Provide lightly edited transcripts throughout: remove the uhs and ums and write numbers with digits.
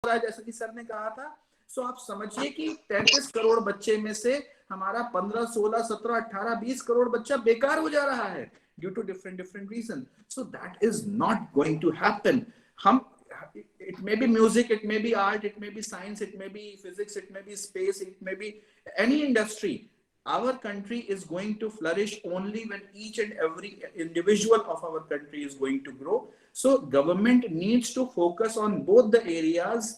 होता है जैसा कि सर ने कहा था। सो आप समझिए कि 33 करोड़ बच्चे में से हमारा 15, 16, 17, 18, 20 करोड़ बच्चा बेकार हो जा रहा है due to different reason. So that is not going to happen. हम, it may be music, it may be art, it may be science, it may be physics, it may be space, it may be any industry. Our country is going to flourish only when each and every individual of our country is going to grow. So government needs to focus on both the areas.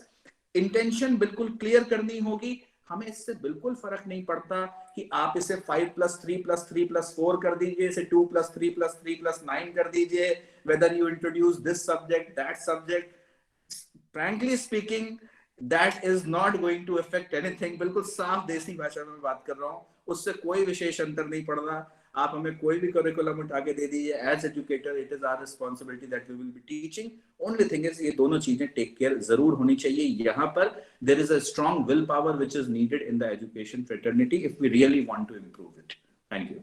Intention बिल्कुल clear करनी होगी। हमें इससे बिल्कुल फर्क नहीं पड़ता कि आप इसे 5+3+3+4 कर दीजिए, इसे 2+3+3+9 कर दीजिए, whether you introduce this subject, that subject. Frankly speaking, that is not going to affect anything. बिल्कुल साफ देसी भाषा में बात कर रहा हूँ, उससे कोई विशेष अंतर नहीं पड़ रहा। आप हमें कोई भी करिकुलम उठा के दे दीजिए, as educator it is our responsibility that we will be teaching. Only thing is ये दोनों चीजें टेक केयर जरूर होनी चाहिए। यहाँ पर there is a strong will power which is needed in the education fraternity if we really want to improve it. Thank you.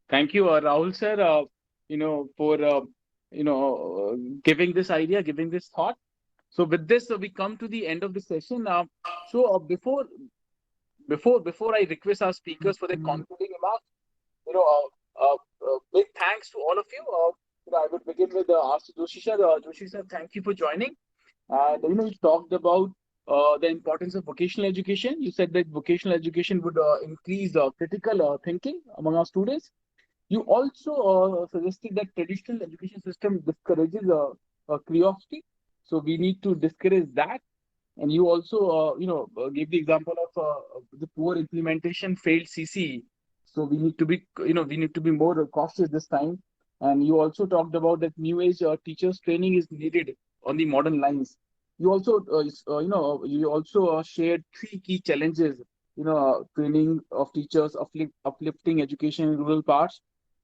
Thank you, Rahul sir, for giving this idea, giving this thought. So with this, we come to the end of the session. Before I request our speakers for their concluding remarks, big thanks to all of you. I would begin with Ashu Joshi sir. Joshi sir, thank you for joining. And you talked about the importance of vocational education. You said that vocational education would increase critical thinking among our students. You also suggested that traditional education system discourages curiosity, so we need to discourage that. And you also, gave the example of the poor implementation failed CCE. So we need to be more cautious this time. And you also talked about that new age teachers training is needed on the modern lines. You also, shared three key challenges. Training of teachers, uplifting education in rural parts,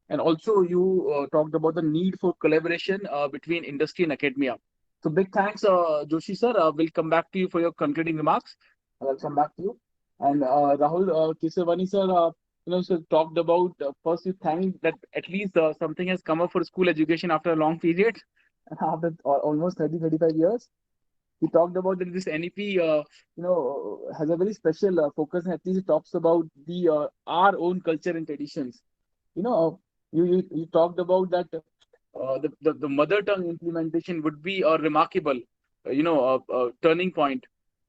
and also you talked about the need for collaboration between industry and academia. So big thanks, Joshi sir. We'll come back to you for your concluding remarks. I'll come back to you. And Rahul Kesavani sir, talked about first you thank that at least something has come up for school education after a long period, after almost 30-35 years. He talked about that this NEP, has a very special focus, and at least it talks about the our own culture and traditions. You know, you talked about that the mother tongue implementation would be a remarkable, turning point.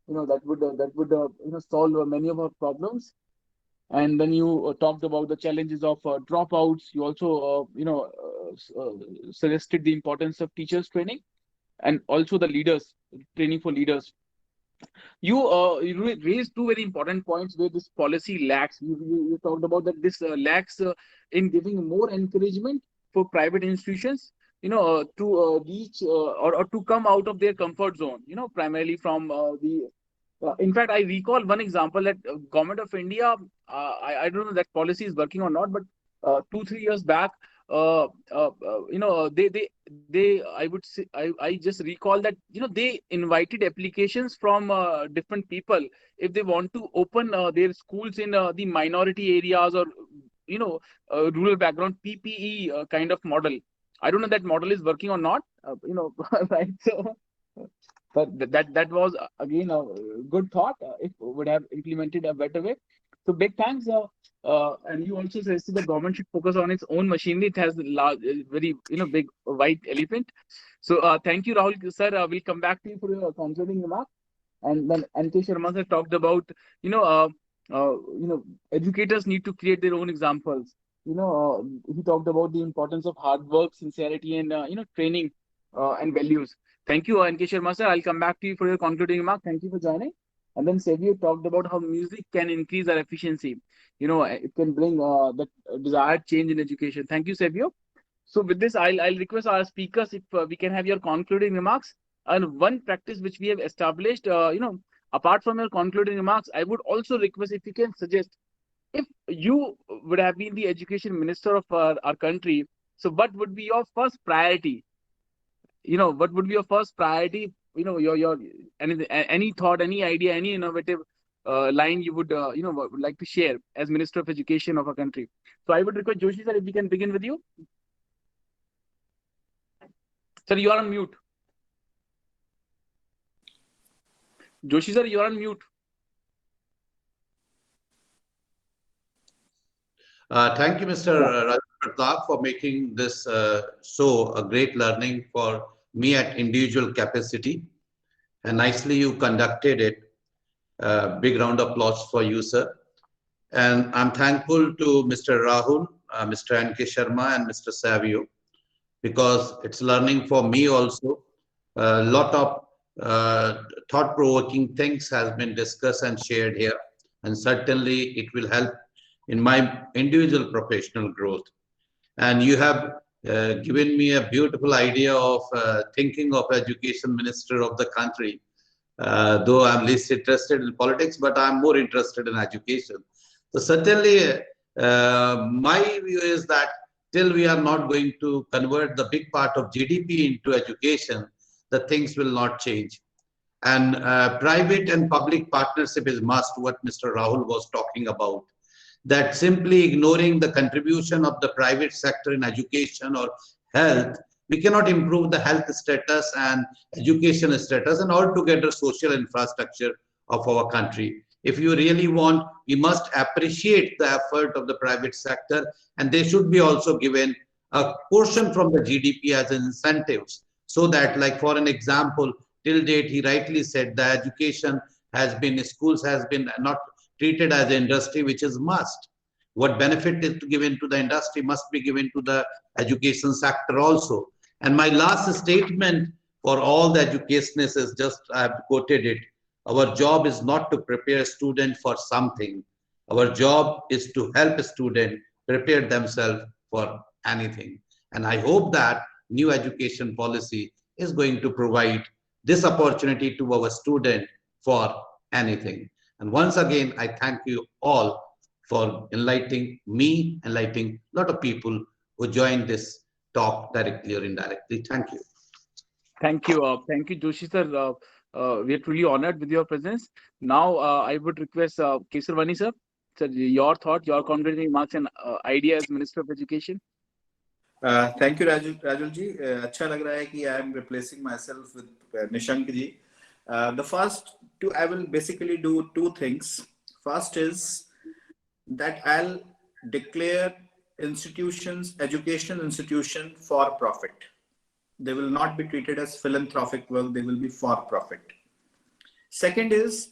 That would solve many of our problems. And then you talked about the challenges of dropouts. You also suggested the importance of teachers training, and also the leaders training for leaders. You raised two very important points where this policy lacks. You talked about that this lacks in giving more encouragement for private institutions, to reach or to come out of their comfort zone. Primarily from the. In fact, I recall one example that government of India. I don't know that policy is working or not, but 2-3 years back, they I would say I just recall that they invited applications from different people if they want to open their schools in the minority areas, or rural background, PPE kind of model. I don't know that model is working or not, right? So but that was again a good thought. If would have implemented a better way. So big thanks. And you also suggested the government should focus on its own machinery. It has large, very big white elephant. So thank you, Rahul sir. We'll come back to you for your concluding remark. And then NK Sharma sir talked about educators need to create their own examples. He talked about the importance of hard work, sincerity, and training and values. Thank you, NK Sharma sir. I'll come back to you for your concluding remark. Thank you for joining. And then Savio talked about how music can increase our efficiency. It can bring the desired change in education. Thank you, Savio. So with this, I'll request our speakers if we can have your concluding remarks. And one practice which we have established, apart from your concluding remarks, I would also request if you can suggest, if you would have been the education minister of our country, so what would be your first priority? What would be your first priority? Your any thought, any idea, any innovative line you would like to share as Minister of Education of our country. So I would request Joshi sir if we can begin with you. Sir, you are on mute. Joshi sir, you're on mute. Thank you, Mr. Raju Pratap, for making this show a great learning for me at individual capacity. And nicely you conducted it. Big round of applause for you, sir. And I'm thankful to Mr. Rahul, Mr. N.K. Sharma, and Mr. Savio, because it's learning for me also. A lot of thought-provoking things has been discussed and shared here, and certainly it will help in my individual professional growth. And you have given me a beautiful idea of thinking of education minister of the country. Though I'm least interested in politics, but I'm more interested in education. So certainly, my view is that till we are not going to convert the big part of GDP into education, the things will not change. And private and public partnership is must, what Mr. Rahul was talking about. That simply ignoring the contribution of the private sector in education or health, we cannot improve the health status and education status and altogether social infrastructure of our country. If you really want, we must appreciate the effort of the private sector, and they should be also given a portion from the GDP as incentives, so that, like for an example, till date, he rightly said the education has been, schools has been not treated as an industry, which is must. What benefit is given to the industry must be given to the education sector also. And my last statement for all the educationists is just, I have quoted it. Our job is not to prepare a student for something. Our job is to help a student prepare themselves for anything. And I hope that new education policy is going to provide this opportunity to our student for anything. And once again, I thank you all for enlightening me, enlightening a lot of people who joined this talk directly or indirectly. Thank you. Thank you, Joshi sir. We are truly honored with your presence. Now, I would request Kesarwani sir. Sir, your thought, your concluding remarks and idea as Minister of Education. Thank you, Rajul ji. अच्छा लग रहा है कि I am replacing myself with Nishank ji. The first two, I will basically do two things. First is that I'll declare institutions, educational institution for profit. They will not be treated as philanthropic work. They will be for profit. Second is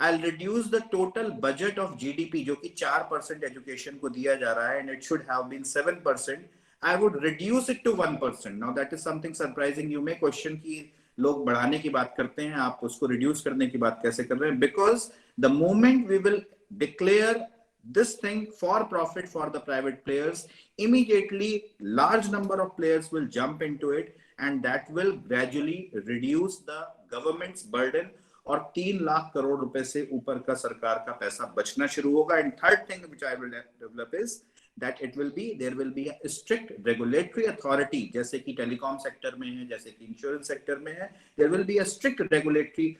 I'll reduce the total budget of GDP, जो कि 4% education को दिया जा रहा है, and it should have been 7%. I would reduce it to 1%. Now that is something surprising. You may question कि लोग बढ़ाने की बात करते हैं, आप उसको reduce करने की बात कैसे कर रहे हैं? Because the moment we will declare this thing for profit for the private players, immediately large number of players will jump into it, and that will gradually reduce the government's burden, और 3 लाख करोड़ रुपए से ऊपर का सरकार का पैसा बचना शुरू होगा. And third thing which I will develop is that there will be a strict regulatory authority, जैसे कि टेलीकॉम सेक्टर में है, जैसे कि इंश्योरेंस सेक्टर में है. There will be a strict regulatory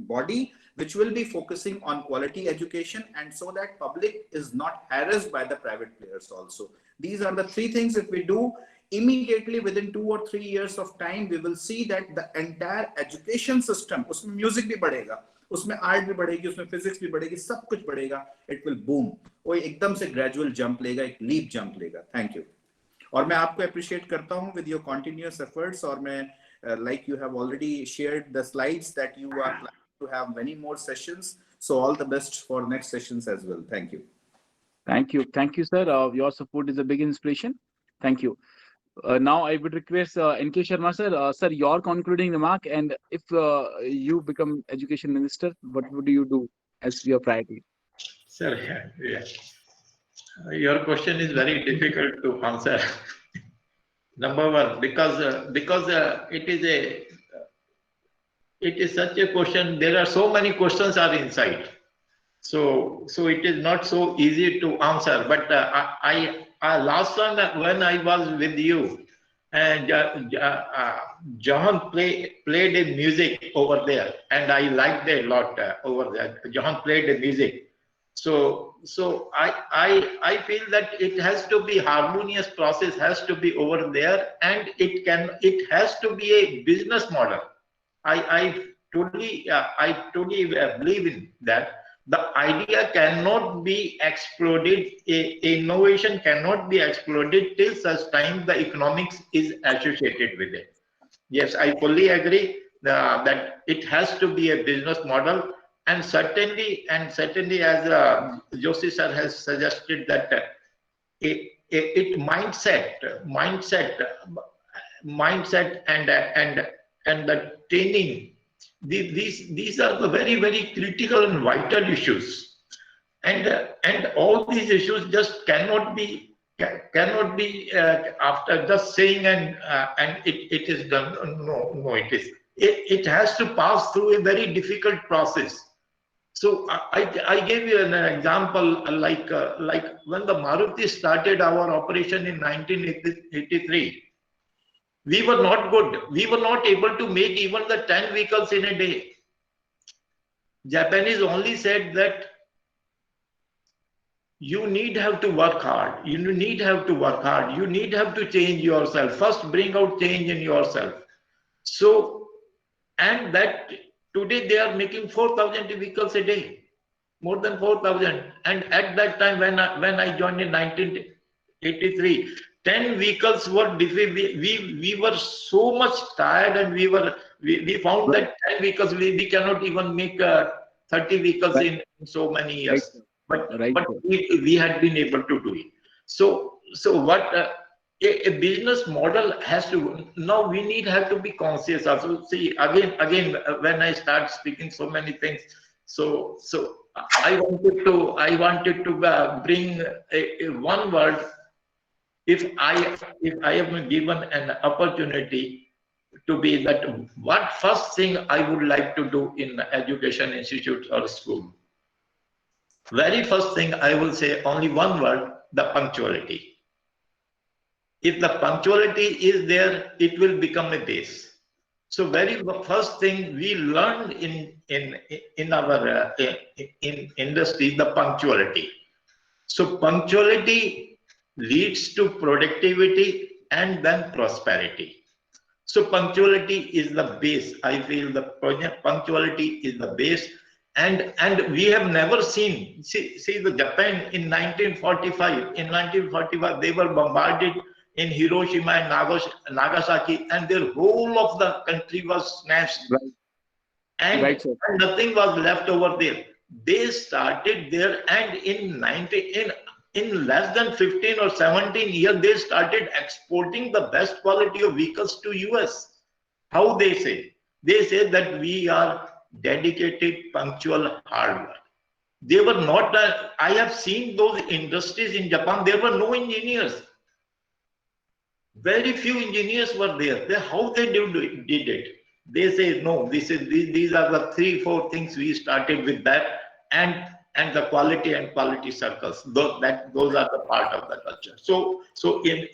body which will be focusing on quality education, and so that public is not harassed by the private players also. These are the three things. If we do, immediately within 2 or 3 years of time, we will see that the entire education system, उसमें music भी बढ़ेगा, उसमें art भी बढ़ेगी, उसमें physics भी बढ़ेगी, सब कुछ बढ़ेगा. It will boom. वो एकदम से ग्रेजुअल जंप लेगा, एक लीप जंप लेगा. Thank you. और मैं आपको अप्रिशिएट करता हूं विद योर कंटिन्यूअस एफर्ट्स, और मैं like you have already shared the slides that you are planning to have many more sessions, so all the best for next sessions as well. Thank you. Thank you sir. Your support is a big inspiration. Thank you. Now I would request N.K. Sharma sir. Sir, your concluding remark, and if you become education minister, what would you do as your priority? Sir, yeah. Your question is very difficult to answer. Number one, because it is such a question. There are so many questions are inside, so it is not so easy to answer. But I last time when I was with you, and John played a music over there, and I liked it a lot over there. John played the music. So I feel that it has to be harmonious process, has to be over there, and it has to be a business model. I I totally believe in that. The idea cannot be exploded, innovation cannot be exploded till such time the economics is associated with it. Yes, I fully agree that it has to be a business model, and certainly, as Joshi sir has suggested that it mindset and the training. These are the very critical and vital issues, and all these issues just cannot be after just saying and it is done. No, it has to pass through a very difficult process. So I gave you an example like when the Maruti started our operation in 1983. We were not good. We were not able to make even the 10 vehicles in a day. Japanese only said that you need have to work hard. You need have to work hard. You need have to change yourself. First, bring out change in yourself. So, and that today they are making 4,000 vehicles a day, more than 4,000. And at that time, when I joined in 1983, 10 vehicles were we were so much tired, and we found that 10 vehicles we cannot even make 30 vehicles in so many years. But we had been able to do it. So what a business model has to, now we have to be conscious also. See, again when I start speaking so many things, so I wanted to bring a one word. If I am given an opportunity to be that, what first thing I would like to do in education institute or school? Very first thing I will say only one word: the punctuality. If the punctuality is there, it will become a base. So very first thing we learned in our in industry, the punctuality. So punctuality leads to productivity and then prosperity. So punctuality is the base. I feel the punctuality is the base, and we have never seen. See the Japan in 1945. In 1945, they were bombarded in Hiroshima and Nagasaki, and their whole of the country was snatched, and nothing was left over there. They started there, and in less than 15 or 17 years, they started exporting the best quality of vehicles to US. How they say? They say that we are dedicated, punctual, hard work. They were not, I have seen those industries in Japan, there were no engineers. Very few engineers were there. How they did it? They say, no, these are the 3-4 things we started with that, and the quality and quality circles. Those are the part of the culture. So in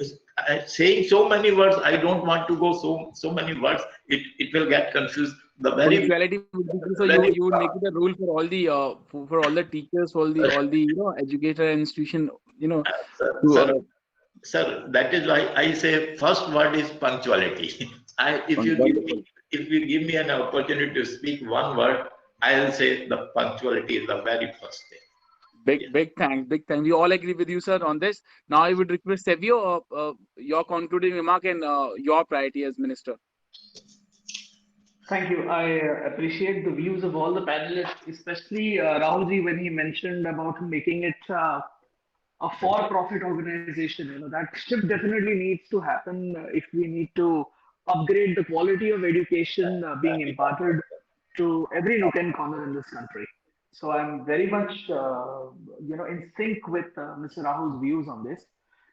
saying so many words, I don't want to go so many words. It will get confused. The very punctuality would be, so you would make it a rule for all the teachers, all the educator institution, Sir, that is why I say first word is punctuality. If you give me an opportunity to speak one word, I'll say the punctuality is the very first thing. Big thanks. We all agree with you, sir, on this. Now I would request Savio, your concluding remark and your priority as minister. Thank you. I appreciate the views of all the panelists, especially Rahulji, when he mentioned about making it a for-profit organization. That shift definitely needs to happen if we need to upgrade the quality of education being imparted to every nook and corner in this country. So I'm very much, in sync with Mr. Rahul's views on this.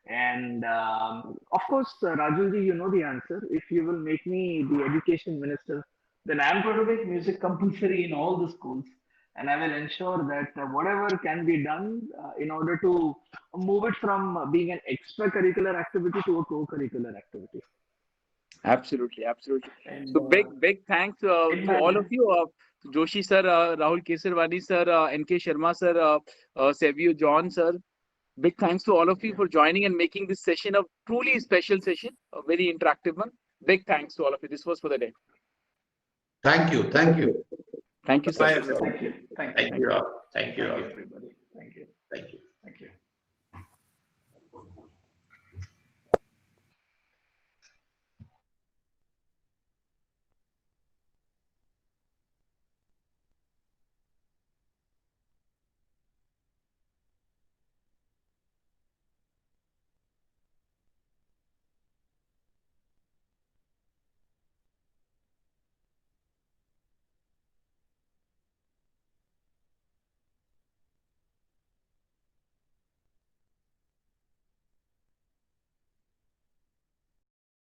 And of course, Rajulji, you know the answer. If you will make me the education minister, then I'm going to make music compulsory in all the schools. And I will ensure that whatever can be done in order to move it from being an extracurricular activity to a co-curricular activity. Absolutely. And, so big thanks to all of you. Joshi sir, Rahul Kesarwani sir, NK Sharma sir, Savio John sir. Big thanks to all of you for joining and making this session a truly special session, a very interactive one. Big thanks to all of you. This was for the day. Thank you. Thank you. Thank you, sir. Bye, everyone. Thank you. Thank you. Thank you all. Thank you Thank all. you, everybody. Thank you. Thank you.